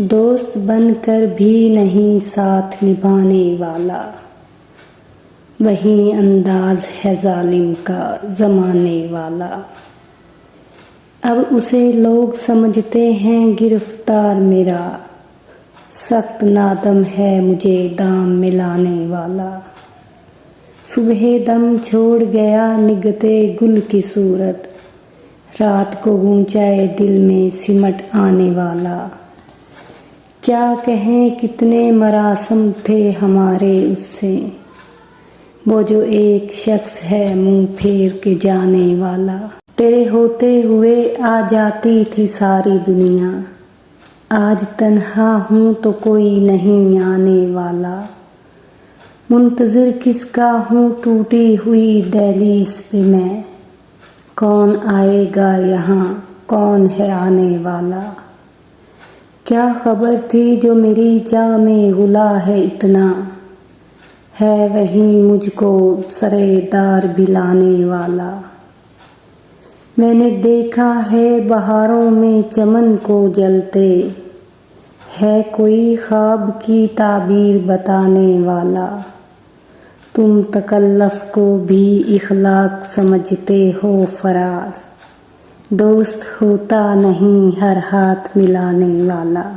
دوست بن کر بھی نہیں ساتھ نبھانے والا، وہی انداز ہے ظالم کا زمانے والا۔ اب اسے لوگ سمجھتے ہیں گرفتار میرا، سخت نادم ہے مجھے دام ملانے والا۔ صبح دم چھوڑ گیا نگتے گل کی صورت، رات کو گونچائے دل میں سمٹ آنے والا۔ کیا کہیں کتنے مراسم تھے ہمارے اس سے، وہ جو ایک شخص ہے منہ پھیر کے جانے والا۔ تیرے ہوتے ہوئے آ جاتی تھی ساری دنیا، آج تنہا ہوں تو کوئی نہیں آنے والا۔ منتظر کس کا ہوں ٹوٹی ہوئی دہلیز پہ میں، کون آئے گا یہاں کون ہے آنے والا۔ کیا خبر تھی جو میری جاں میں غلا ہے اتنا، ہے وہیں مجھ کو سرے دار بھی لانے والا۔ میں نے دیکھا ہے بہاروں میں چمن کو جلتے، ہے کوئی خواب کی تعبیر بتانے والا۔ تم تکلف کو بھی اخلاق سمجھتے ہو فراز، دوست ہوتا نہیں ہر ہاتھ ملانے والا۔